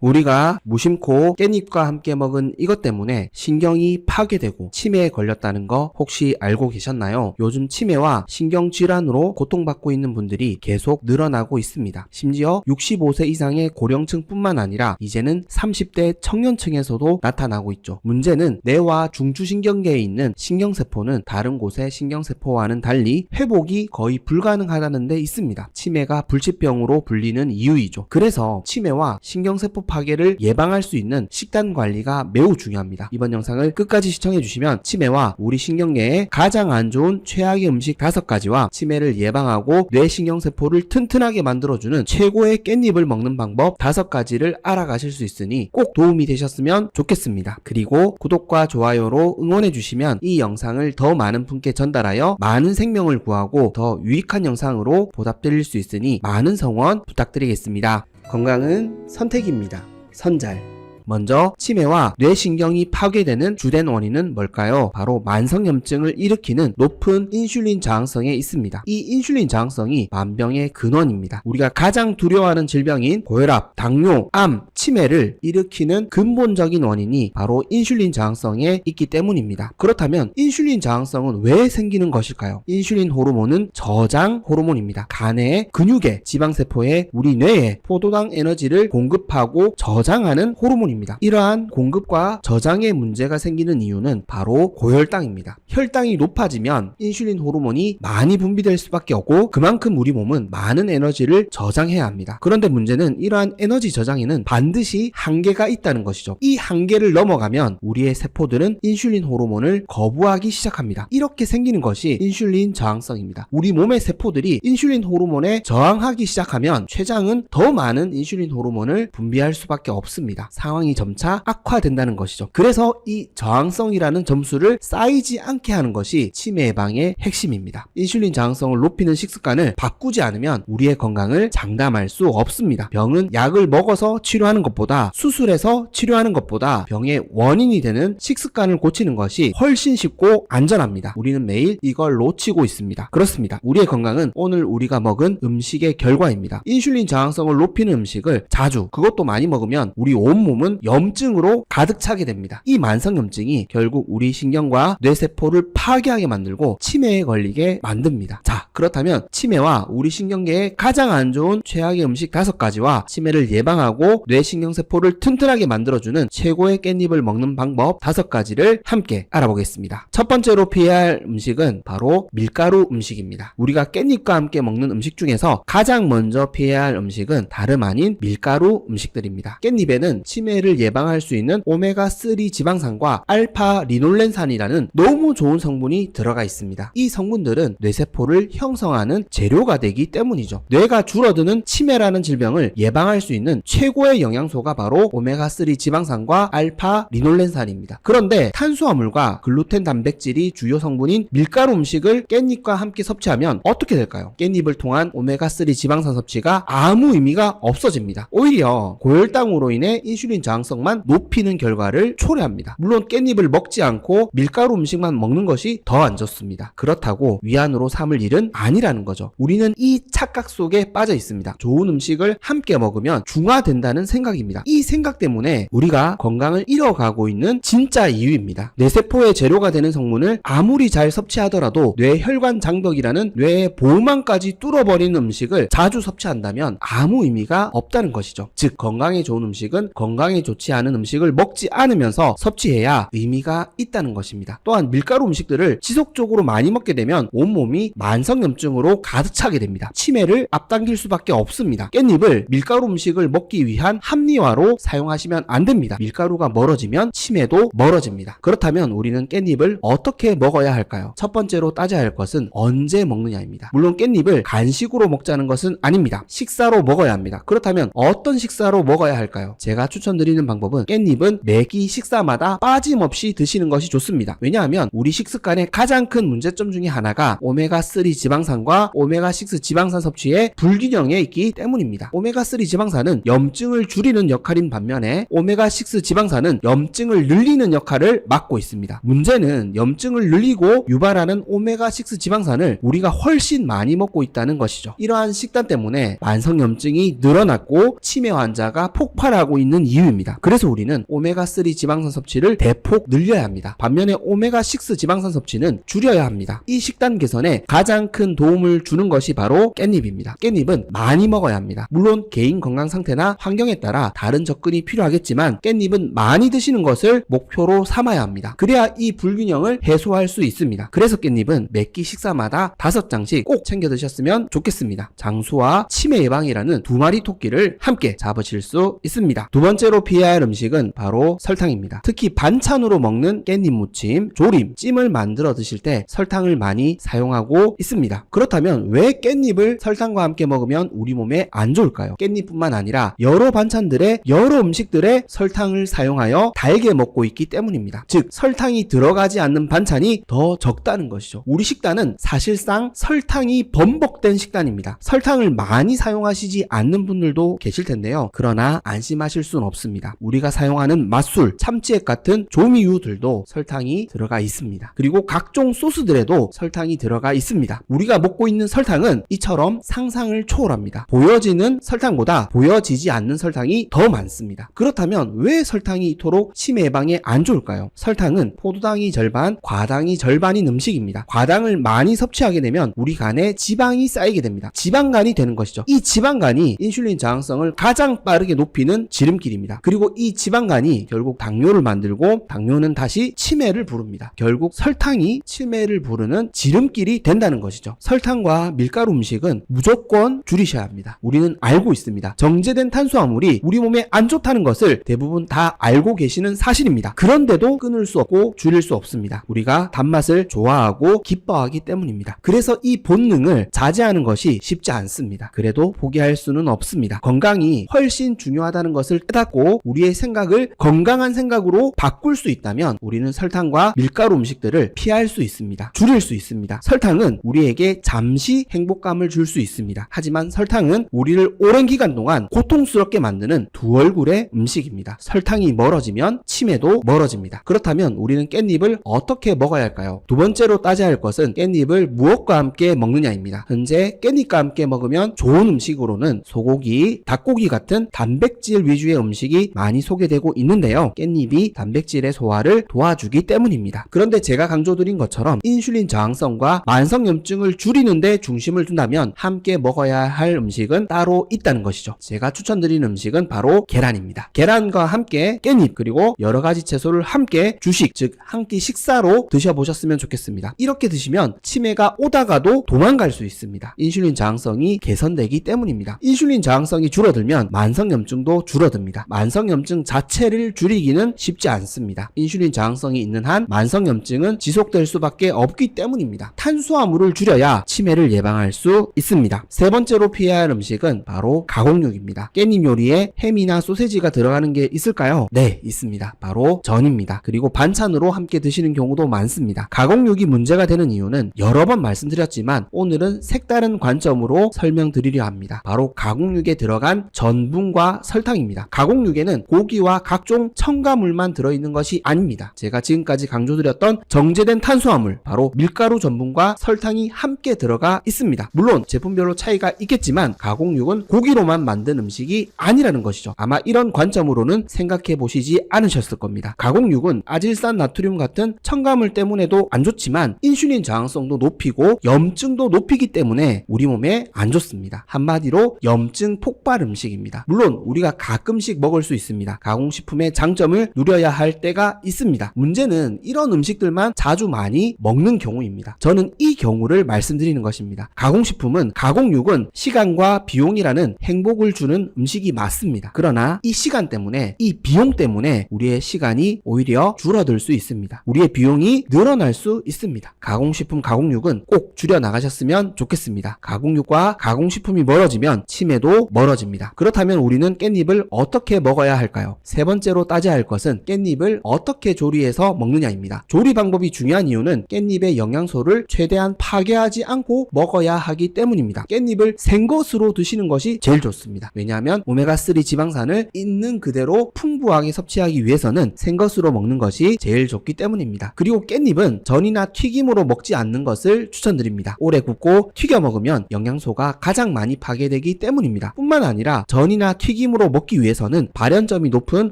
우리가 무심코 깻잎과 함께 먹은 이것 때문에 신경이 파괴되고 치매에 걸렸다는 거 혹시 알고 계셨나요? 요즘 치매와 신경질환으로 고통받고 있는 분들이 계속 늘어나고 있습니다. 심지어 65세 이상의 고령층뿐만 아니라 이제는 30대 청년층에서도 나타나고 있죠. 문제는 뇌와 중추신경계에 있는 신경세포는 다른 곳의 신경세포와는 달리 회복이 거의 불가능하다는 데 있습니다. 치매가 불치병으로 불리는 이유이죠. 그래서 치매와 신경세포 파괴를 예방할 수 있는 식단 관리가 매우 중요합니다. 이번 영상을 끝까지 시청해주시면 치매와 우리 신경계에 가장 안 좋은 최악의 음식 5가지와 치매를 예방하고 뇌신경세포를 튼튼하게 만들어주는 최고의 깻잎을 먹는 방법 5가지를 알아가실 수 있으니 꼭 도움이 되셨으면 좋겠습니다. 그리고 구독과 좋아요로 응원해주시면 이 영상을 더 많은 분께 전달하여 많은 생명을 구하고 더 유익한 영상으로 보답드릴 수 있으니 많은 성원 부탁드리겠습니다. 건강은 선택입니다. 선잘. 먼저 치매와 뇌신경이 파괴되는 주된 원인은 뭘까요? 바로 만성염증을 일으키는 높은 인슐린 저항성에 있습니다. 이 인슐린 저항성이 만병의 근원입니다. 우리가 가장 두려워하는 질병인 고혈압, 당뇨, 암, 치매를 일으키는 근본적인 원인이 바로 인슐린 저항성에 있기 때문입니다. 그렇다면 인슐린 저항성은 왜 생기는 것일까요? 인슐린 호르몬은 저장 호르몬입니다. 간에, 근육에, 지방세포에, 우리 뇌에 포도당 에너지를 공급하고 저장하는 호르몬입니다. 이러한 공급과 저장에 문제가 생기는 이유는 바로 고혈당입니다. 혈당이 높아지면 인슐린 호르몬이 많이 분비될 수밖에 없고 그만큼 우리 몸은 많은 에너지를 저장해야 합니다. 그런데 문제는 이러한 에너지 저장에는 반드시 한계가 있다는 것이죠. 이 한계를 넘어가면 우리의 세포들은 인슐린 호르몬을 거부하기 시작합니다. 이렇게 생기는 것이 인슐린 저항성입니다. 우리 몸의 세포들이 인슐린 호르몬에 저항하기 시작하면 췌장은 더 많은 인슐린 호르몬을 분비할 수밖에 없습니다. 상황이 점차 악화된다는 것이죠. 그래서 이 저항성이라는 점수를 쌓이지 않게 하는 것이 치매 예방의 핵심입니다. 인슐린 저항성을 높이는 식습관을 바꾸지 않으면 우리의 건강을 장담할 수 없습니다. 병은 약을 먹어서 치료하는 것보다 수술해서 치료하는 것보다 병의 원인이 되는 식습관을 고치는 것이 훨씬 쉽고 안전합니다. 우리는 매일 이걸 놓치고 있습니다. 그렇습니다. 우리의 건강은 오늘 우리가 먹은 음식의 결과입니다. 인슐린 저항성을 높이는 음식을 자주, 그것도 많이 먹으면 우리 온몸은 염증으로 가득 차게 됩니다. 이 만성염증이 결국 우리 신경과 뇌세포를 파괴하게 만들고 치매에 걸리게 만듭니다. 자, 그렇다면 치매와 우리 신경계에 가장 안 좋은 최악의 음식 5가지와 치매를 예방하고 뇌신경세포를 튼튼하게 만들어주는 최고의 깻잎을 먹는 방법 5가지를 함께 알아보겠습니다. 첫 번째로 피해야 할 음식은 바로 밀가루 음식입니다. 우리가 깻잎과 함께 먹는 음식 중에서 가장 먼저 피해야 할 음식은 다름 아닌 밀가루 음식들입니다. 깻잎에는 치매를 예방할 수 있는 오메가3 지방산과 알파 리놀렌산이라는 너무 좋은 성분이 들어가 있습니다. 이 성분들은 뇌세포를 형성하는 재료가 되기 때문이죠. 뇌가 줄어드는 치매라는 질병을 예방할 수 있는 최고의 영양소가 바로 오메가3 지방산과 알파 리놀렌산입니다. 그런데 탄수화물과 글루텐 단백질이 주요 성분인 밀가루 음식을 깻잎과 함께 섭취하면 어떻게 될까요? 깻잎을 통한 오메가3 지방산 섭취가 아무 의미가 없어집니다. 오히려 고혈당으로 인해 인슐린 저항성만 높이는 결과를 초래합니다. 물론 깻잎을 먹지 않고 밀가루 음식만 먹는 것이 더 안 좋습니다. 그렇다고 위안으로 삼을 일은 아니라는 거죠. 우리는 이 착각 속에 빠져 있습니다. 좋은 음식을 함께 먹으면 중화된다는 생각입니다. 이 생각 때문에 우리가 건강을 잃어가고 있는 진짜 이유입니다. 뇌세포의 재료가 되는 성분을 아무리 잘 섭취하더라도 뇌혈관 장벽이라는 뇌의 보호막까지 뚫어버리는 음식을 자주 섭취한다면 아무 의미가 없다는 것이죠. 즉 건강에 좋은 음식은 건강에 좋지 않은 음식을 먹지 않으면서 섭취해야 의미가 있다는 것입니다. 또한 밀가루 음식들을 지속적으로 많이 먹게 되면 온몸이 만성염증으로 가득 차게 됩니다. 치매를 앞당길 수밖에 없습니다. 깻잎을 밀가루 음식을 먹기 위한 합리화로 사용하시면 안 됩니다. 밀가루가 멀어지면 치매도 멀어집니다. 그렇다면 우리는 깻잎을 어떻게 먹어야 할까요? 첫 번째로 따져야 할 것은 언제 먹느냐입니다. 물론 깻잎을 간식으로 먹자는 것은 아닙니다. 식사로 먹어야 합니다. 그렇다면 어떤 식사로 먹어야 할까요? 제가 추천드리는 추천드리는 방법은 깻잎은 매끼 식사마다 빠짐없이 드시는 것이 좋습니다. 왜냐하면 우리 식습관의 가장 큰 문제점 중에 하나가 오메가3 지방산과 오메가6 지방산 섭취의 불균형에 있기 때문입니다. 오메가3 지방산은 염증을 줄이는 역할인 반면에 오메가6 지방산은 염증을 늘리는 역할을 맡고 있습니다. 문제는 염증을 늘리고 유발하는 오메가6 지방산을 우리가 훨씬 많이 먹고 있다는 것이죠. 이러한 식단 때문에 만성염증이 늘어났고 치매 환자가 폭발하고 있는 이유입니다. 그래서 우리는 오메가3 지방산 섭취를 대폭 늘려야 합니다. 반면에 오메가6 지방산 섭취는 줄여야 합니다. 이 식단 개선에 가장 큰 도움을 주는 것이 바로 깻잎입니다. 깻잎은 많이 먹어야 합니다. 물론 개인 건강 상태나 환경에 따라 다른 접근이 필요하겠지만 깻잎은 많이 드시는 것을 목표로 삼아야 합니다. 그래야 이 불균형을 해소할 수 있습니다. 그래서 깻잎은 매끼 식사마다 5장씩 꼭 챙겨 드셨으면 좋겠습니다. 장수와 치매 예방이라는 두 마리 토끼를 함께 잡으실 수 있습니다. 두 번째로 피해야 할 음식은 바로 설탕입니다. 특히 반찬으로 먹는 깻잎 무침, 조림, 찜을 만들어 드실 때 설탕을 많이 사용하고 있습니다. 그렇다면 왜 깻잎을 설탕과 함께 먹으면 우리 몸에 안 좋을까요? 깻잎뿐만 아니라 여러 반찬들의 여러 음식들에 설탕을 사용하여 달게 먹고 있기 때문입니다. 즉 설탕이 들어가지 않는 반찬이 더 적다는 것이죠. 우리 식단은 사실상 설탕이 범벅된 식단입니다. 설탕을 많이 사용하시지 않는 분들도 계실 텐데요. 그러나 안심하실 수는 없습니다. 우리가 사용하는 맛술, 참치액 같은 조미유들도 설탕이 들어가 있습니다. 그리고 각종 소스들에도 설탕이 들어가 있습니다. 우리가 먹고 있는 설탕은 이처럼 상상을 초월합니다. 보여지는 설탕보다 보여지지 않는 설탕이 더 많습니다. 그렇다면 왜 설탕이 이토록 치매 예방에 안 좋을까요? 설탕은 포도당이 절반, 과당이 절반인 음식입니다. 과당을 많이 섭취하게 되면 우리 간에 지방이 쌓이게 됩니다. 지방간이 되는 것이죠. 이 지방간이 인슐린 저항성을 가장 빠르게 높이는 지름길입니다. 그리고 이 지방간이 결국 당뇨를 만들고 당뇨는 다시 치매를 부릅니다. 결국 설탕이 치매를 부르는 지름길이 된다는 것이죠. 설탕과 밀가루 음식은 무조건 줄이셔야 합니다. 우리는 알고 있습니다. 정제된 탄수화물이 우리 몸에 안 좋다는 것을 대부분 다 알고 계시는 사실입니다. 그런데도 끊을 수 없고 줄일 수 없습니다. 우리가 단맛을 좋아하고 기뻐하기 때문입니다. 그래서 이 본능을 자제하는 것이 쉽지 않습니다. 그래도 포기할 수는 없습니다. 건강이 훨씬 중요하다는 것을 깨닫고 우리의 생각을 건강한 생각으로 바꿀 수 있다면 우리는 설탕과 밀가루 음식들을 피할 수 있습니다. 줄일 수 있습니다. 설탕은 우리에게 잠시 행복감을 줄 수 있습니다. 하지만 설탕은 우리를 오랜 기간 동안 고통스럽게 만드는 두 얼굴의 음식입니다. 설탕이 멀어지면 치매도 멀어집니다. 그렇다면 우리는 깻잎을 어떻게 먹어야 할까요? 두 번째로 따져야 할 것은 깻잎을 무엇과 함께 먹느냐입니다. 현재 깻잎과 함께 먹으면 좋은 음식으로는 소고기, 닭고기 같은 단백질 위주의 음식이 많이 소개되고 있는데요. 깻잎이 단백질의 소화를 도와주기 때문입니다. 그런데 제가 강조드린 것처럼 인슐린 저항성과 만성염증을 줄이는 데 중심을 둔다면 함께 먹어야 할 음식은 따로 있다는 것이죠. 제가 추천드리는 음식은 바로 계란입니다. 계란과 함께 깻잎 그리고 여러 가지 채소를 함께 주식, 즉 한 끼 식사로 드셔보셨으면 좋겠습니다. 이렇게 드시면 치매가 오다가도 도망갈 수 있습니다. 인슐린 저항성이 개선되기 때문입니다. 인슐린 저항성이 줄어들면 만성염증도 줄어듭니다. 만성염증 자체를 줄이기는 쉽지 않습니다. 인슐린 저항성이 있는 한 만성염증은 지속될 수밖에 없기 때문입니다. 탄수화물을 줄여야 치매를 예방할 수 있습니다. 세 번째로 피해야 할 음식은 바로 가공육입니다. 깻잎 요리에 햄이나 소세지가 들어가는 게 있을까요? 네, 있습니다. 바로 전입니다. 그리고 반찬으로 함께 드시는 경우도 많습니다. 가공육이 문제가 되는 이유는 여러 번 말씀드렸지만 오늘은 색다른 관점으로 설명드리려 합니다. 바로 가공육에 들어간 전분과 설탕입니다. 가공육에는 고기와 각종 첨가물만 들어있는 것이 아닙니다. 제가 지금까지 강조드렸던 정제된 탄수화물, 바로 밀가루 전분과 설탕이 함께 들어가 있습니다. 물론 제품별로 차이가 있겠지만 가공육은 고기로만 만든 음식이 아니라는 것이죠. 아마 이런 관점으로는 생각해 보시지 않으셨을 겁니다. 가공육은 아질산 나트륨 같은 첨가물 때문에도 안 좋지만 인슐린 저항성도 높이고 염증도 높이기 때문에 우리 몸에 안 좋습니다. 한마디로 염증 폭발 음식입니다. 물론 우리가 가끔씩 먹을 수 있습니다. 가공식품의 장점을 누려야 할 때가 있습니다. 문제는 이런 음식들만 자주 많이 먹는 경우입니다. 저는 이 경우를 말씀드리는 것입니다. 가공식품은, 가공육은 시간과 비용이라는 행복을 주는 음식이 맞습니다. 그러나 이 시간 때문에, 이 비용 때문에 우리의 시간이 오히려 줄어들 수 있습니다. 우리의 비용이 늘어날 수 있습니다. 가공식품, 가공육은 꼭 줄여 나가셨으면 좋겠습니다. 가공육과 가공식품이 멀어지면 치매도 멀어집니다. 그렇다면 우리는 깻잎을 어떻게 먹어야 먹어야 할까요? 세 번째로 따져야 할 것은 깻잎을 어떻게 조리해서 먹느냐입니다. 조리 방법이 중요한 이유는 깻잎의 영양소를 최대한 파괴하지 않고 먹어야 하기 때문입니다. 깻잎을 생것으로 드시는 것이 제일 좋습니다. 왜냐하면 오메가3 지방산을 있는 그대로 풍부하게 섭취하기 위해서는 생것으로 먹는 것이 제일 좋기 때문입니다. 그리고 깻잎은 전이나 튀김으로 먹지 않는 것을 추천드립니다. 오래 굽고 튀겨 먹으면 영양소가 가장 많이 파괴되기 때문입니다. 뿐만 아니라 전이나 튀김으로 먹기 위해서는 발연점이 높은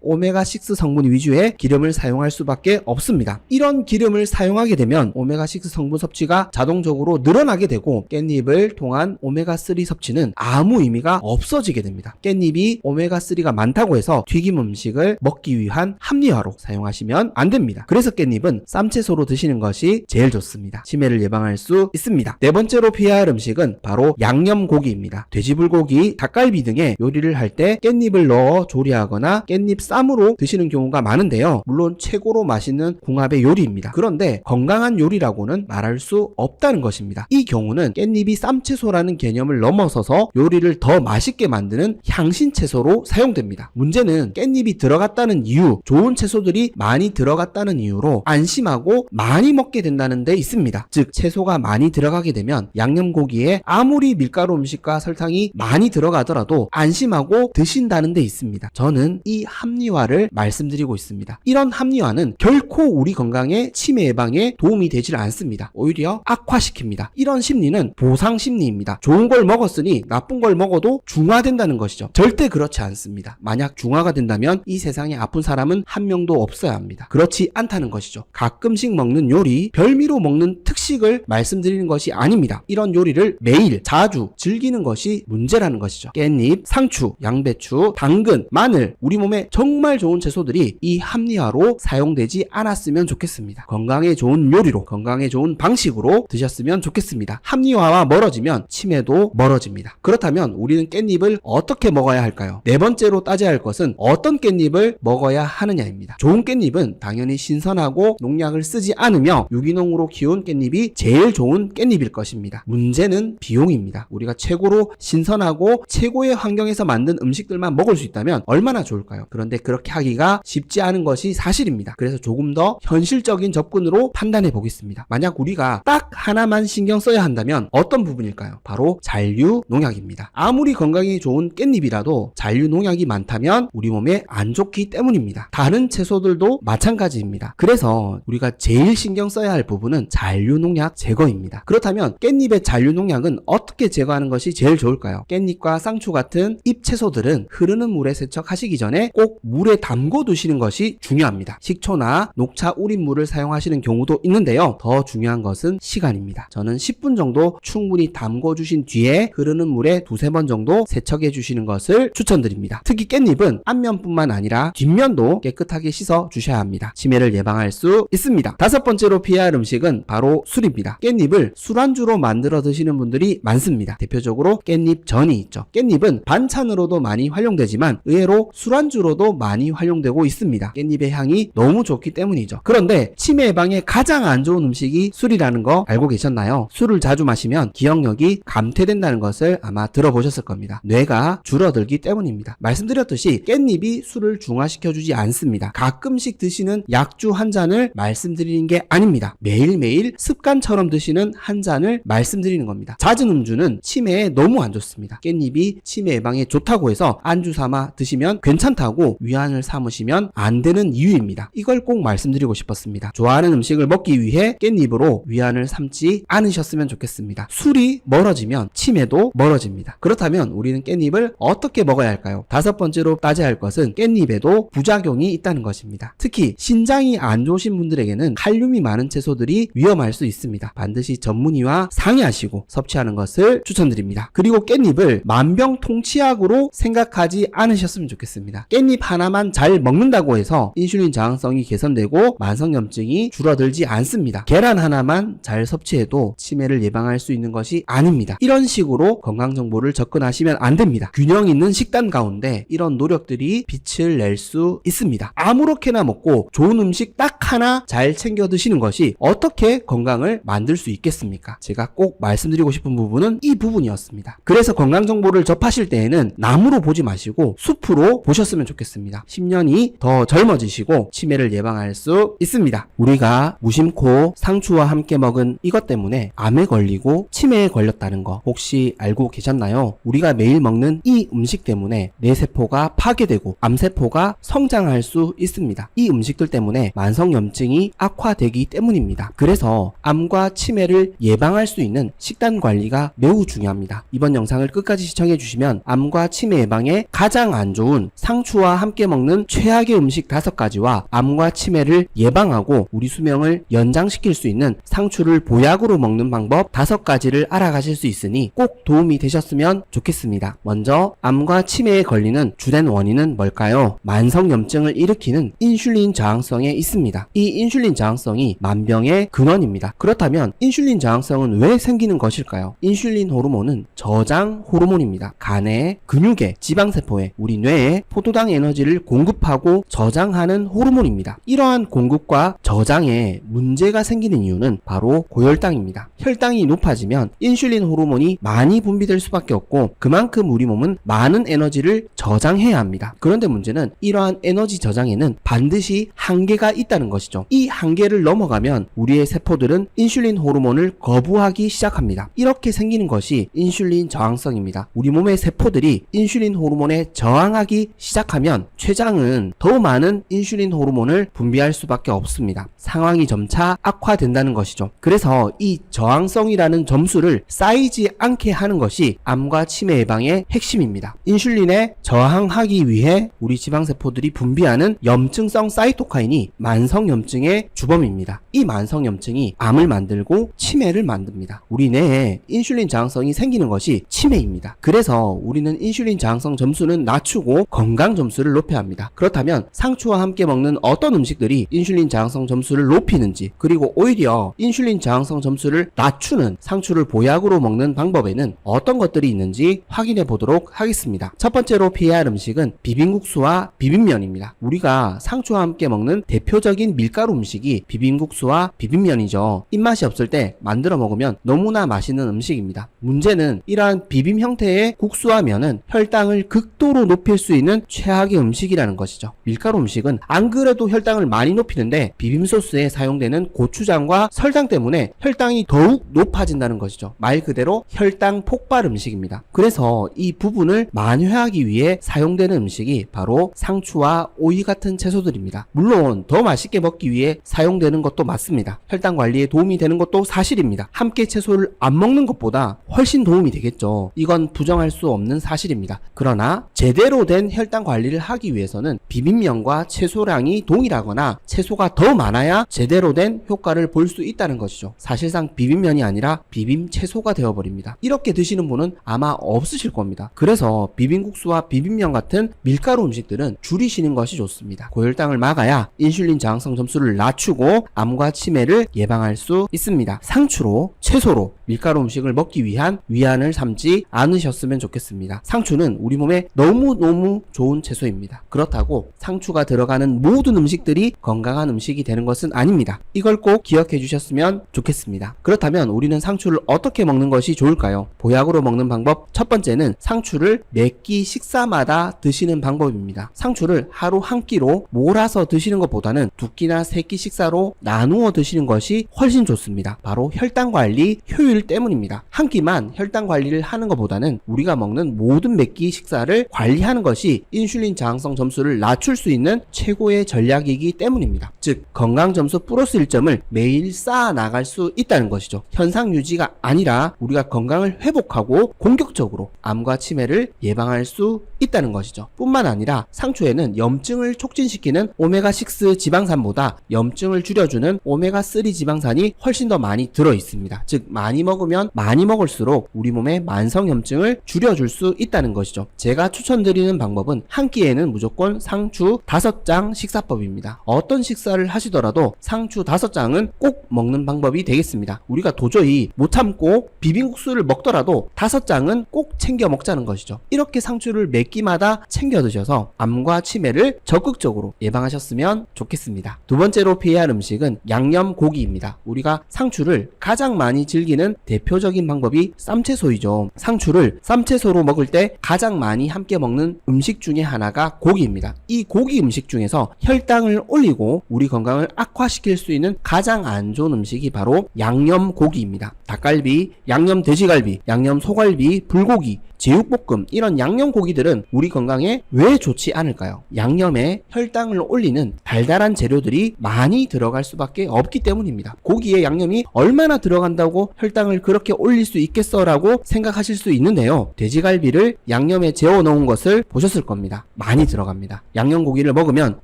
오메가6 성분 위주의 기름을 사용할 수밖에 없습니다. 이런 기름을 사용하게 되면 오메가6 성분 섭취가 자동적으로 늘어나게 되고 깻잎을 통한 오메가3 섭취는 아무 의미가 없어지게 됩니다. 깻잎이 오메가3가 많다고 해서 튀김 음식을 먹기 위한 합리화로 사용하시면 안 됩니다. 그래서 깻잎은 쌈채소로 드시는 것이 제일 좋습니다. 치매를 예방할 수 있습니다. 네 번째로 피해야 할 음식은 바로 양념고기입니다. 돼지불고기, 닭갈비 등의 요리를 할 때 깻잎을 넣어 조리하거나 깻잎 쌈으로 드시는 경우가 많은데요. 물론 최고로 맛있는 궁합의 요리입니다. 그런데 건강한 요리라고는 말할 수 없다는 것입니다. 이 경우는 깻잎이 쌈채소라는 개념을 넘어서서 요리를 더 맛있게 만드는 향신채소로 사용됩니다. 문제는 깻잎이 들어갔다는 이유, 좋은 채소들이 많이 들어갔다는 이유로 안심하고 많이 먹게 된다는 데 있습니다. 즉 채소가 많이 들어가게 되면 양념고기에 아무리 밀가루 음식과 설탕이 많이 들어가더라도 안심하고 드신다는 데 있습니다. 저는 이 합리화를 말씀드리고 있습니다. 이런 합리화는 결코 우리 건강에 치매 예방에 도움이 되질 않습니다. 오히려 악화시킵니다. 이런 심리는 보상 심리입니다. 좋은 걸 먹었으니 나쁜 걸 먹어도 중화된다는 것이죠. 절대 그렇지 않습니다. 만약 중화가 된다면 이 세상에 아픈 사람은 한 명도 없어야 합니다. 그렇지 않다는 것이죠. 가끔씩 먹는 요리, 별미로 먹는 특식을 말씀드리는 것이 아닙니다. 이런 요리를 매일 자주 즐기는 것이 문제라는 것이죠. 깻잎, 상추, 양배추, 당근, 마늘, 우리 몸에 정말 좋은 채소들이 이 합리화로 사용되지 않았으면 좋겠습니다. 건강에 좋은 요리로, 건강에 좋은 방식으로 드셨으면 좋겠습니다. 합리화와 멀어지면 치매도 멀어집니다. 그렇다면 우리는 깻잎을 어떻게 먹어야 할까요? 네 번째로 따져야 할 것은 어떤 깻잎을 먹어야 하느냐입니다. 좋은 깻잎은 당연히 신선하고 농약을 쓰지 않으며 유기농으로 키운 깻잎이 제일 좋은 깻잎일 것입니다. 문제는 비용입니다. 우리가 최고로 신선하고 최고의 환경에서 만든 음식들만 먹을 수 있다면 얼마나 좋을까요? 그런데 그렇게 하기가 쉽지 않은 것이 사실입니다. 그래서 조금 더 현실적인 접근으로 판단해 보겠습니다. 만약 우리가 딱 하나만 신경 써야 한다면 어떤 부분일까요? 바로 잔류 농약입니다. 아무리 건강에 좋은 깻잎이라도 잔류 농약이 많다면 우리 몸에 안 좋기 때문입니다. 다른 채소들도 마찬가지입니다. 그래서 우리가 제일 신경 써야 할 부분은 잔류 농약 제거입니다. 그렇다면 깻잎의 잔류 농약은 어떻게 제거하는 것이 제일 좋을까요? 깻잎과 쌍추 같은 잎 채소들은 흐르는 물에 세척하시기 전에 꼭 물에 담궈 두시는 것이 중요합니다. 식초나 녹차 우린 물을 사용하시는 경우도 있는데요. 더 중요한 것은 시간입니다. 저는 10분 정도 충분히 담궈 주신 뒤에 흐르는 물에 두세 번 정도 세척해 주시는 것을 추천드립니다. 특히 깻잎은 앞면뿐만 아니라 뒷면도 깨끗하게 씻어 주셔야 합니다. 치매를 예방할 수 있습니다. 다섯 번째로 피해야 할 음식은 바로 술입니다. 깻잎을 술안주로 만들어 드시는 분들이 많습니다. 대표적으로 깻잎 전이 있죠. 깻잎은 반찬으로도 많이 활용되지만 의외로 술안주로도 많이 활용되고 있습니다. 깻잎의 향이 너무 좋기 때문이죠. 그런데 치매 예방에 가장 안 좋은 음식이 술이라는 거 알고 계셨나요? 술을 자주 마시면 기억력이 감퇴된다는 것을 아마 들어보셨을 겁니다. 뇌가 줄어들기 때문입니다. 말씀드렸듯이 깻잎이 술을 중화시켜주지 않습니다. 가끔씩 드시는 약주 한 잔을 말씀드리는 게 아닙니다. 매일매일 습관처럼 드시는 한 잔을 말씀드리는 겁니다. 잦은 음주는 치매에 너무 안 좋습니다. 깻잎이 치매 예방에 좋다고 해서 안주 삼아 드시면 괜찮다고 위안을 삼으시면 안 되는 이유입니다. 이걸 꼭 말씀드리고 싶었습니다. 좋아하는 음식을 먹기 위해 깻잎으로 위안을 삼지 않으셨으면 좋겠습니다. 술이 멀어지면 치매도 멀어집니다. 그렇다면 우리는 깻잎을 어떻게 먹어야 할까요? 다섯 번째로 따져야 할 것은 깻잎에도 부작용이 있다는 것입니다. 특히 신장이 안 좋으신 분들에게는 칼륨이 많은 채소들이 위험할 수 있습니다. 반드시 전문의와 상의하시고 섭취하는 것을 추천드립니다. 그리고 깻잎을 만병통치약으로 생각하지 않으셨으면 좋겠습니다. 깻잎 하나만 잘 먹는다고 해서 인슐린 저항성이 개선되고 만성염증이 줄어들지 않습니다. 계란 하나만 잘 섭취해도 치매를 예방할 수 있는 것이 아닙니다. 이런 식으로 건강정보를 접근하시면 안 됩니다. 균형 있는 식단 가운데 이런 노력들이 빛을 낼 수 있습니다. 아무렇게나 먹고 좋은 음식 딱 하나 잘 챙겨 드시는 것이 어떻게 건강을 만들 수 있겠습니까? 제가 꼭 말씀드리고 싶은 부분은 이 부분이었습니다. 그래서 건강정보를 접하실 때에는 나무로 보지 마시고 숲으로 방법으로 보셨으면 좋겠습니다. 10년이 더 젊어지시고 치매를 예방할 수 있습니다. 우리가 무심코 상추와 함께 먹은 이것 때문에 암에 걸리고 치매에 걸렸다는 거 혹시 알고 계셨나요? 우리가 매일 먹는 이 음식 때문에 뇌세포가 파괴되고 암세포가 성장할 수 있습니다. 이 음식들 때문에 만성염증이 악화되기 때문입니다. 그래서 암과 치매를 예방할 수 있는 식단 관리가 매우 중요합니다. 이번 영상을 끝까지 시청해 주시면 암과 치매 예방에 가장 안 좋은 상추와 함께 먹는 최악의 음식 5가지와 암과 치매를 예방하고 우리 수명을 연장시킬 수 있는 상추를 보약으로 먹는 방법 5가지를 알아가실 수 있으니 꼭 도움이 되셨으면 좋겠습니다. 먼저 암과 치매에 걸리는 주된 원인은 뭘까요? 만성염증을 일으키는 인슐린 저항성에 있습니다. 이 인슐린 저항성이 만병의 근원입니다. 그렇다면 인슐린 저항성은 왜 생기는 것일까요? 인슐린 호르몬은 저장 호르몬입니다. 간에, 근육에, 지방세포에, 우리 뇌에 포도당 에너지를 공급하고 저장하는 호르몬입니다. 이러한 공급과 저장에 문제가 생기는 이유는 바로 고혈당입니다. 혈당이 높아지면 인슐린 호르몬이 많이 분비될 수밖에 없고 그만큼 우리 몸은 많은 에너지를 저장해야 합니다. 그런데 문제는 이러한 에너지 저장에는 반드시 한계가 있다는 것이죠. 이 한계를 넘어가면 우리의 세포들은 인슐린 호르몬을 거부하기 시작합니다. 이렇게 생기는 것이 인슐린 저항성입니다. 우리 몸의 세포들이 인슐린 호르몬에 저항하기 시작하면 췌장은 더 많은 인슐린 호르몬을 분비할 수밖에 없습니다. 상황이 점차 악화된다는 것이죠. 그래서 이 저항성이라는 점수를 쌓이지 않게 하는 것이 암과 치매 예방의 핵심입니다. 인슐린에 저항하기 위해 우리 지방세포들이 분비하는 염증성 사이토카인이 만성염증의 주범입니다. 이 만성염증이 암을 만들고 치매를 만듭니다. 우리 뇌에 인슐린 저항성이 생기는 것이 치매입니다. 그래서 우리는 인슐린 저항성 점수는 낮추고 건강 점수를 높여야 합니다. 그렇다면 상추와 함께 먹는 어떤 음식들이 인슐린 저항성 점수를 높이는지 그리고 오히려 인슐린 저항성 점수를 낮추는 상추를 보약으로 먹는 방법에는 어떤 것들이 있는지 확인해 보도록 하겠습니다. 첫 번째로 피해야 할 음식은 비빔국수와 비빔면입니다. 우리가 상추와 함께 먹는 대표적인 밀가루 음식이 비빔국수와 비빔면이죠. 입맛이 없을 때 만들어 먹으면 너무나 맛있는 음식입니다. 문제는 이러한 비빔 형태의 국수와 면은 혈당을 극도로 높일 수 있는 최악의 음식이라는 것이죠. 밀가루 음식은 안 그래도 혈당을 많이 높이는데 비빔소스에 사용되는 고추장과 설탕 때문에 혈당이 더욱 높아진다는 것이죠. 말 그대로 혈당 폭발 음식입니다. 그래서 이 부분을 만회하기 위해 사용되는 음식이 바로 상추와 오이 같은 채소들입니다. 물론 더 맛있게 먹기 위해 사용되는 것도 맞습니다. 혈당 관리에 도움이 되는 것도 사실입니다. 함께 채소를 안 먹는 것보다 훨씬 도움이 되겠죠. 이건 부정할 수 없는 사실입니다. 그러나 제대로 된 혈당 관리를 하기 위해서는 비빔면과 채소량이 동일하거나 채소가 더 많아야 제대로 된 효과를 볼 수 있다는 것이죠. 사실상 비빔면이 아니라 비빔 채소가 되어버립니다. 이렇게 드시는 분은 아마 없으실 겁니다. 그래서 비빔국수와 비빔면 같은 밀가루 음식들은 줄이시는 것이 좋습니다. 고혈당을 막아야 인슐린 저항성 점수를 낮추고 암과 치매를 예방할 수 있습니다. 상추로, 채소로 밀가루 음식을 먹기 위한 위안을 삼지 않으셨으면 좋겠습니다. 상추는 우리 몸에 너무너무 좋은 채소입니다. 그렇다고 상추가 들어가는 모든 음식들이 건강한 음식이 되는 것은 아닙니다. 이걸 꼭 기억해 주셨으면 좋겠습니다. 그렇다면 우리는 상추를 어떻게 먹는 것이 좋을까요? 보약으로 먹는 방법 첫 번째는 상추를 몇 끼 식사마다 드시는 방법입니다. 상추를 하루 한 끼로 몰아서 드시는 것보다는 2끼나 3끼 식사로 나누어 드시는 것이 훨씬 좋습니다. 바로 혈당 관리 효율 때문입니다. 한 끼만 혈당 관리를 하는 것보다는 우리가 먹는 모든 몇 끼 식사를 관리하는 것이 인슐린 저항성 점수를 낮출 수 있는 최고의 전략이기 때문입니다. 즉 건강 점수 플러스 1점을 매일 쌓아 나갈 수 있다는 것이죠. 현상 유지가 아니라 우리가 건강을 회복하고 공격적으로 암과 치매를 예방할 수 있다는 것이죠. 뿐만 아니라 상추에는 염증을 촉진시키는 오메가6 지방산보다 염증을 줄여주는 오메가3 지방산이 훨씬 더 많이 들어 있습니다. 즉 많이 먹으면 많이 먹을수록 우리 몸의 만성염증을 줄여줄 수 있다는 것이죠. 제가 추천드리는 방법은 한 끼에는 무조건 상추 5장 식사법입니다. 어떤 식사를 하시더라도 상추 5장은 꼭 먹는 방법이 되겠습니다. 우리가 도저히 못 참고 비빔국수를 먹더라도 5장은 꼭 챙겨 먹자는 것이죠. 이렇게 상추를 몇 끼마다 챙겨 드셔서 암과 치매를 적극적으로 예방하셨으면 좋겠습니다. 두 번째로 피해야 할 음식은 양념 고기입니다. 우리가 상추를 가장 많이 즐기는 대표적인 방법이 쌈채소이죠. 상추를 쌈채소로 먹을 때 가장 많이 함께 먹는 음식 중에 하나가 고기입니다. 이 고기 음식 중에서 혈당을 올리고 우리 건강을 악화시킬 수 있는 가장 안 좋은 음식이 바로 양념 고기입니다. 닭갈비, 양념 돼지갈비, 양념 소갈비, 불고기, 제육볶음, 이런 양념 고기들은 우리 건강에 왜 좋지 않을까요? 양념에 혈당을 올리는 달달한 재료들이 많이 들어갈 수밖에 없기 때문입니다. 고기에 양념이 얼마나 들어간다고 혈당을 그렇게 올릴 수 있겠어 라고 생각하실 수 있는데요. 돼지갈비를 양념에 재워 놓은 것을 보셨을 겁니다. 많이 들어갑니다. 양념 고기를 먹으면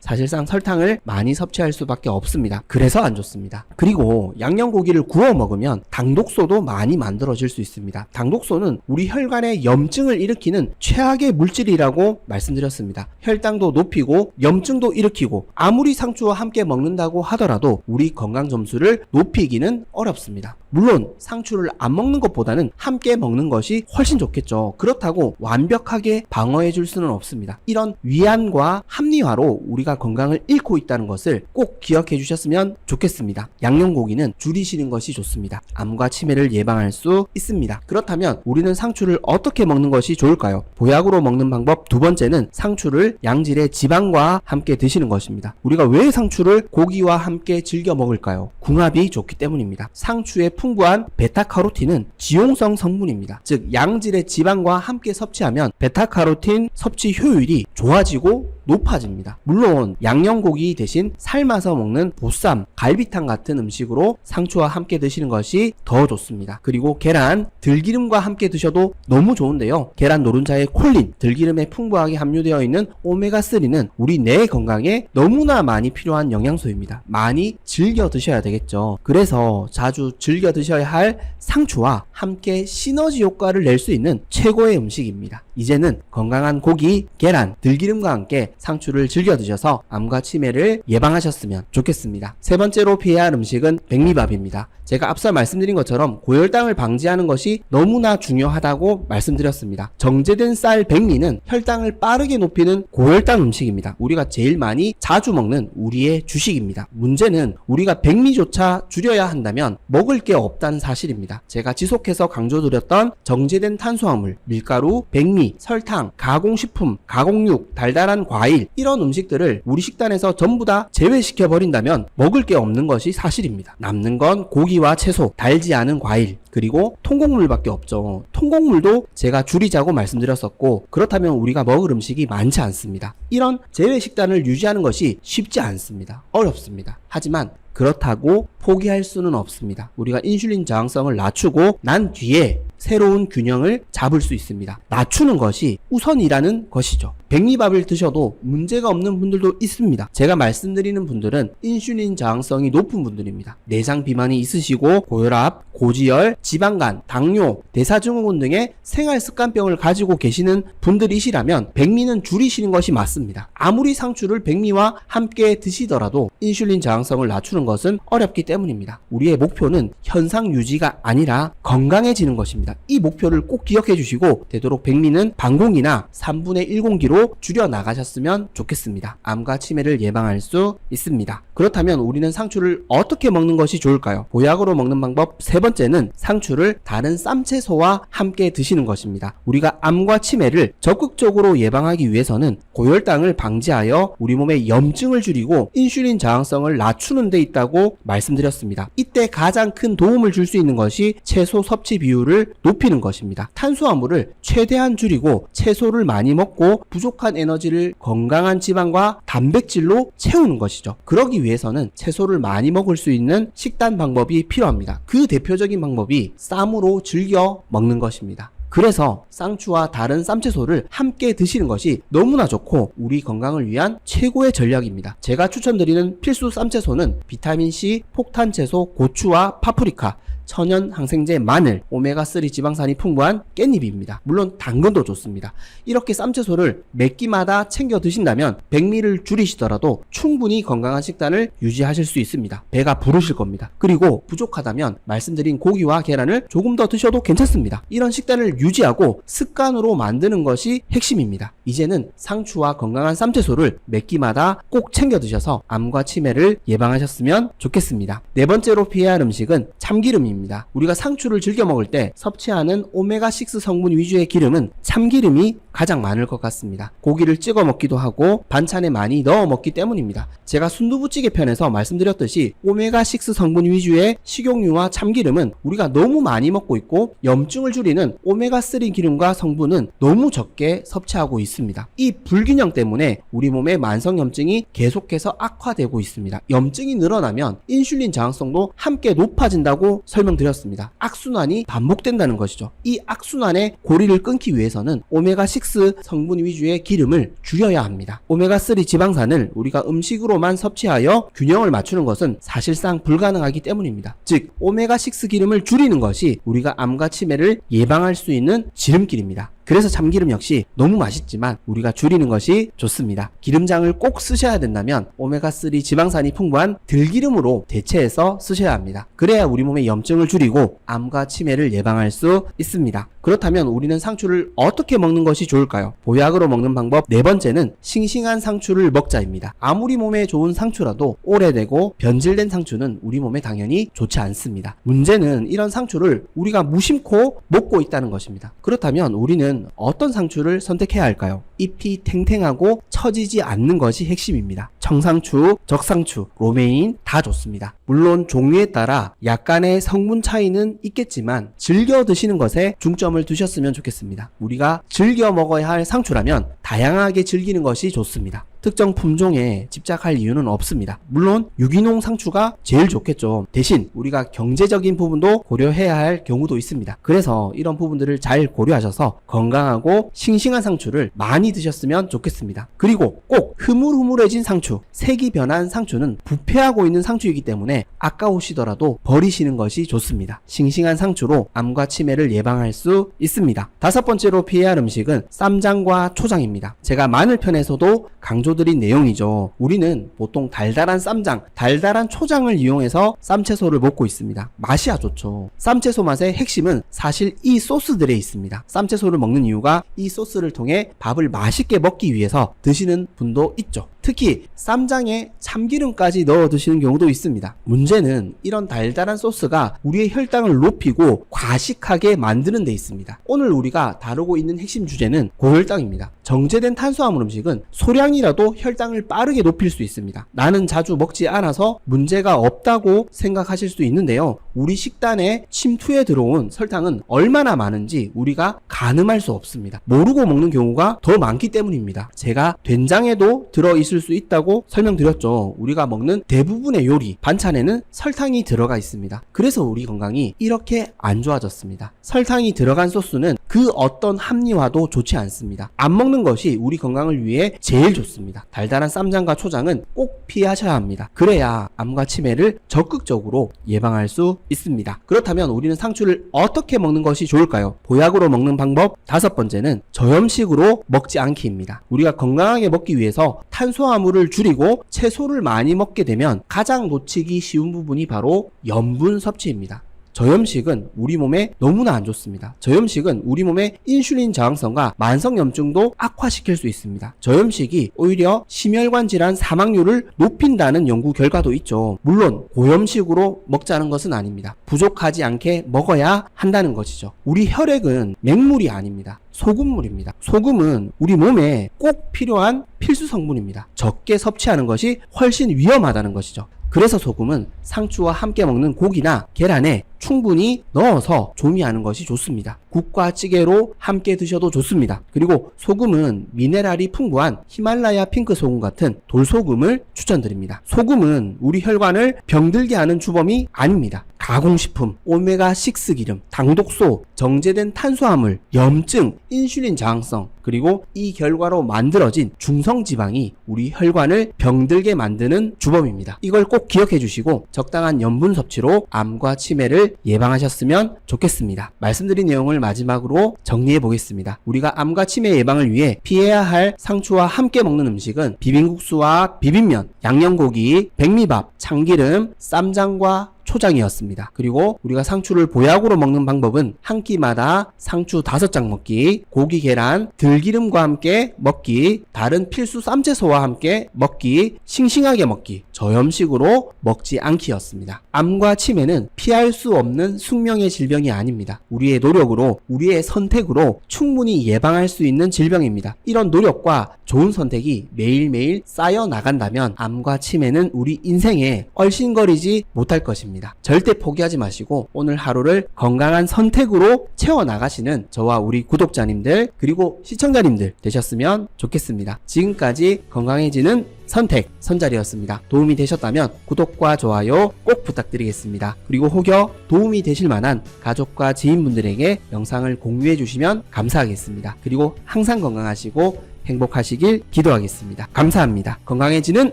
사실상 설탕을 많이 섭취할 수밖에 없습니다. 그래서 안 좋습니다. 그리고 양념 고기를 구워 먹으면 당독소도 많이 만들어질 수 있습니다. 당독소는 우리 혈관에 염증을 일으키는 최악의 물질이라고 말씀드렸습니다. 혈당도 높이고 염증도 일으키고 아무리 상추와 함께 먹는다고 하더라도 우리 건강 점수를 높이기는 어렵습니다. 물론 상추를 안 먹는 것보다는 함께 먹는 것이 훨씬 좋겠죠. 그렇다고 완벽하게 방어해 줄 수는 없습니다. 이런 위안과 합리화로 우리가 건강을 잃고 있다는 것을 꼭 기억해 주셨으면 좋겠습니다. 양념고기는 줄이시는 것이 좋습니다. 암과 치매를 예방할 수 있습니다. 그렇다면 우리는 상추를 어떻게 먹는 것이 좋을까요? 보약으로 먹는 방법 두 번째는 상추를 양질의 지방과 함께 드시는 것입니다. 우리가 왜 상추를 고기와 함께 즐겨 먹을까요? 궁합이 좋기 때문입니다. 상추의 풍부한 베타카로틴은 지용성 성분입니다. 즉 양질의 지방과 함께 섭취하면 베타카로틴 섭취 효율이 좋아지고 높아집니다. 물론 양념고기 대신 삶아서 먹는 보쌈, 갈비탕 같은 음식으로 상추와 함께 드시는 것이 더 좋습니다. 그리고 계란, 들기름과 함께 드셔도 너무 좋은데요. 계란 노른자의 콜린, 들기름에 풍부하게 함유되어 있는 오메가3는 우리 뇌 건강에 너무나 많이 필요한 영양소입니다. 많이 즐겨 드셔야 되겠죠. 그래서 자주 즐겨 드셔야 할 상추와 함께 시너지 효과를 낼 수 있는 최고의 음식입니다. 이제는 건강한 고기, 계란, 들기름과 함께 상추를 즐겨 드셔서 암과 치매를 예방하셨으면 좋겠습니다. 세 번째로 피해야 할 음식은 백미밥입니다. 제가 앞서 말씀드린 것처럼 고혈당을 방지하는 것이 너무나 중요하다고 말씀드렸습니다. 정제된 쌀 백미는 혈당을 빠르게 높이는 고혈당 음식입니다. 우리가 제일 많이 자주 먹는 우리의 주식입니다. 문제는 우리가 백미조차 줄여야 한다면 먹을 게 없다는 사실입니다. 제가 지속해서 강조드렸던 정제된 탄수화물, 밀가루, 백미, 설탕, 가공식품, 가공육, 달달한 과일, 이런 음식들을 우리 식단에서 전부 다 제외시켜 버린다면 먹을 게 없는 것이 사실입니다. 남는 건 고기와 채소, 달지 않은 과일, 그리고 통곡물밖에 없죠. 통곡물도 제가 줄이자고 말씀드렸었고, 그렇다면 우리가 먹을 음식이 많지 않습니다. 이런 제외 식단을 유지하는 것이 쉽지 않습니다. 어렵습니다. 하지만 그렇다고 포기할 수는 없습니다. 우리가 인슐린 저항성을 낮추고 난 뒤에 새로운 균형을 잡을 수 있습니다. 낮추는 것이 우선이라는 것이죠. 백미밥을 드셔도 문제가 없는 분들도 있습니다. 제가 말씀드리는 분들은 인슐린 저항성이 높은 분들입니다. 내장 비만이 있으시고 고혈압, 고지혈, 지방간, 당뇨, 대사증후군 등의 생활습관병을 가지고 계시는 분들이시라면 백미는 줄이시는 것이 맞습니다. 아무리 상추를 백미와 함께 드시더라도 인슐린 저항성을 낮추는 것은 어렵기 때문입니다. 우리의 목표는 현상 유지가 아니라 건강해지는 것입니다. 이 목표를 꼭 기억해 주시고 되도록 백미는 반공기나 3분의 1공기로 줄여 나가셨으면 좋겠습니다. 암과 치매를 예방할 수 있습니다. 그렇다면 우리는 상추를 어떻게 먹는 것이 좋을까요? 보약으로 먹는 방법 세 번째는 상추를 다른 쌈채소와 함께 드시는 것입니다. 우리가 암과 치매를 적극적으로 예방하기 위해서는 고혈당을 방지하여 우리 몸의 염증을 줄이고 인슐린 저항성을 낮추는 데 있다고 말씀드렸습니다. 이때 가장 큰 도움을 줄 수 있는 것이 채소 섭취 비율을 높이는 것입니다. 탄수화물을 최대한 줄이고 채소를 많이 먹고 부족한 에너지를 건강한 지방과 단백질로 채우는 것이죠. 그러기 위해서는 채소를 많이 먹을 수 있는 식단 방법이 필요합니다. 그 대표적인 방법이 쌈으로 즐겨 먹는 것입니다. 그래서 쌍추와 다른 쌈채소를 함께 드시는 것이 너무나 좋고 우리 건강을 위한 최고의 전략입니다. 제가 추천드리는 필수 쌈채소는 비타민C, 폭탄채소, 고추와 파프리카, 천연 항생제, 마늘, 오메가3 지방산이 풍부한 깻잎입니다. 물론 당근도 좋습니다. 이렇게 쌈채소를 몇 끼마다 챙겨 드신다면 백미를 줄이시더라도 충분히 건강한 식단을 유지하실 수 있습니다. 배가 부르실 겁니다. 그리고 부족하다면 말씀드린 고기와 계란을 조금 더 드셔도 괜찮습니다. 이런 식단을 유지하고 습관으로 만드는 것이 핵심입니다. 이제는 상추와 건강한 쌈채소를 몇 끼마다 꼭 챙겨 드셔서 암과 치매를 예방하셨으면 좋겠습니다. 네 번째로 피해야 할 음식은 참기름입니다. 때문입니다. 우리가 상추를 즐겨 먹을 때 섭취하는 오메가6 성분 위주의 기름은 참기름이 가장 많을 것 같습니다. 고기를 찍어 먹기도 하고 반찬에 많이 넣어 먹기 때문입니다. 제가 순두부찌개 편에서 말씀드렸듯이 오메가6 성분 위주의 식용유와 참기름은 우리가 너무 많이 먹고 있고 염증을 줄이는 오메가3 기름과 성분은 너무 적게 섭취하고 있습니다. 이 불균형 때문에 우리 몸의 만성염증이 계속해서 악화되고 있습니다. 염증이 늘어나면 인슐린 저항성도 함께 높아진다고 설명드렸습니다. 악순환이 반복된다는 것이죠. 이 악순환의 고리를 끊기 위해서는 오메가6 성분 위주의 기름을 줄여야 합니다. 오메가3 지방산을 우리가 음식으로만 섭취하여 균형을 맞추는 것은 사실상 불가능하기 때문입니다. 즉 오메가6 기름을 줄이는 것이 우리가 암과 치매를 예방할 수 있는 지름길입니다. 그래서 참기름 역시 너무 맛있지만 우리가 줄이는 것이 좋습니다. 기름장을 꼭 쓰셔야 된다면 오메가3 지방산이 풍부한 들기름으로 대체해서 쓰셔야 합니다. 그래야 우리 몸의 염증을 줄이고 암과 치매를 예방할 수 있습니다. 그렇다면 우리는 상추를 어떻게 먹는 것이 좋을까요? 보약으로 먹는 방법 네 번째는 싱싱한 상추를 먹자입니다. 아무리 몸에 좋은 상추라도 오래되고 변질된 상추는 우리 몸에 당연히 좋지 않습니다. 문제는 이런 상추를 우리가 무심코 먹고 있다는 것입니다. 그렇다면 우리는 어떤 상추를 선택해야 할까요? 잎이 탱탱하고 처지지 않는 것이 핵심입니다. 청상추, 적상추, 로메인 다 좋습니다. 물론 종류에 따라 약간의 성분 차이는 있겠지만 즐겨 드시는 것에 중점을 두셨으면 좋겠습니다. 우리가 즐겨 먹어야 할 상추라면 다양하게 즐기는 것이 좋습니다. 특정 품종에 집착할 이유는 없습니다. 물론 유기농 상추가 제일 좋겠죠. 대신 우리가 경제적인 부분도 고려해야 할 경우도 있습니다. 그래서 이런 부분들을 잘 고려하셔서 건강하고 싱싱한 상추를 많이 드셨으면 좋겠습니다. 그리고 꼭 흐물흐물해진 상추, 색이 변한 상추는 부패하고 있는 상추이기 때문에 아까우시더라도 버리시는 것이 좋습니다. 싱싱한 상추로 암과 치매를 예방할 수 있습니다. 다섯 번째로 피해야 할 음식은 쌈장과 초장입니다. 제가 마늘 편에서도 강조드린 내용이죠. 우리는 보통 달달한 쌈장, 달달한 초장을 이용해서 쌈채소를 먹고 있습니다. 맛이 아주 좋죠. 쌈채소 맛의 핵심은 사실 이 소스들에 있습니다. 쌈채소를 먹는 이유가 이 소스를 통해 밥을 맛있게 먹기 위해서 드시는 분도 있죠. 특히 쌈장에 참기름까지 넣어 드시는 경우도 있습니다. 문제는 이런 달달한 소스가 우리의 혈당을 높이고 과식하게 만드는 데 있습니다. 오늘 우리가 다루고 있는 핵심 주제는 고혈당입니다. 정제된 탄수화물 음식은 소량이라도 혈당을 빠르게 높일 수 있습니다. 나는 자주 먹지 않아서 문제가 없다고 생각하실 수 있는데요. 우리 식단에 침투해 들어온 설탕은 얼마나 많은지 우리가 가늠할 수 없습니다. 모르고 먹는 경우가 더 많기 때문입니다. 제가 된장에도 들어있을 수 있다고 설명드렸죠. 우리가 먹는 대부분의 요리, 반찬에는 설탕이 들어가 있습니다. 그래서 우리 건강이 이렇게 안 좋아졌습니다. 설탕이 들어간 소스는 그 어떤 합리화도 좋지 않습니다. 안 먹는 것이 우리 건강을 위해 제일 좋습니다. 달달한 쌈장과 초장은 꼭 피하셔야 합니다. 그래야 암과 치매를 적극적으로 예방할 수 있습니다. 그렇다면 우리는 상추를 어떻게 먹는 것이 좋을까요? 보약으로 먹는 방법 다섯 번째는 저염식으로 먹지 않기입니다. 우리가 건강하게 먹기 위해서 탄수화물을 줄이고 채소를 많이 먹게 되면 가장 놓치기 쉬운 부분이 바로 염분 섭취입니다. 저염식은 우리 몸에 너무나 안 좋습니다. 저염식은 우리 몸의 인슐린 저항성과 만성염증도 악화시킬 수 있습니다. 저염식이 오히려 심혈관 질환 사망률을 높인다는 연구 결과도 있죠. 물론 고염식으로 먹자는 것은 아닙니다. 부족하지 않게 먹어야 한다는 것이죠. 우리 혈액은 맹물이 아닙니다. 소금물입니다. 소금은 우리 몸에 꼭 필요한 필수 성분입니다. 적게 섭취하는 것이 훨씬 위험하다는 것이죠. 그래서 소금은 상추와 함께 먹는 고기나 계란에 충분히 넣어서 조미하는 것이 좋습니다. 국과 찌개로 함께 드셔도 좋습니다. 그리고 소금은 미네랄이 풍부한 히말라야 핑크 소금 같은 돌소금을 추천드립니다. 소금은 우리 혈관을 병들게 하는 주범이 아닙니다. 가공식품, 오메가6 기름, 당독소, 정제된 탄수화물, 염증, 인슐린 저항성, 그리고 이 결과로 만들어진 중성지방이 우리 혈관을 병들게 만드는 주범입니다. 이걸 꼭 기억해 주시고 적당한 염분 섭취로 암과 치매를 예방하셨으면 좋겠습니다. 말씀드린 내용을 마지막으로 정리해 보겠습니다. 우리가 암과 치매 예방을 위해 피해야 할 상추와 함께 먹는 음식은 비빔국수와 비빔면, 양념고기, 백미밥, 참기름, 쌈장과 초장이었습니다. 그리고 우리가 상추를 보약으로 먹는 방법은 한 끼마다 상추 5장 먹기, 고기, 계란, 들기름과 함께 먹기, 다른 필수 쌈채소와 함께 먹기, 싱싱하게 먹기, 저염식으로 먹지 않기였습니다. 암과 치매는 피할 수 없는 숙명의 질병이 아닙니다. 우리의 노력으로, 우리의 선택으로 충분히 예방할 수 있는 질병입니다. 이런 노력과 좋은 선택이 매일매일 쌓여 나간다면 암과 치매는 우리 인생에 얼씬거리지 못할 것입니다. 절대 포기하지 마시고 오늘 하루를 건강한 선택으로 채워나가시는 저와 우리 구독자님들 그리고 시청자님들 되셨으면 좋겠습니다. 지금까지 건강해지는 선택 선자리였습니다. 도움이 되셨다면 구독과 좋아요 꼭 부탁드리겠습니다. 그리고 혹여 도움이 되실 만한 가족과 지인분들에게 영상을 공유해 주시면 감사하겠습니다. 그리고 항상 건강하시고 행복하시길 기도하겠습니다. 감사합니다. 건강해지는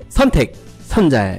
선택 선잘.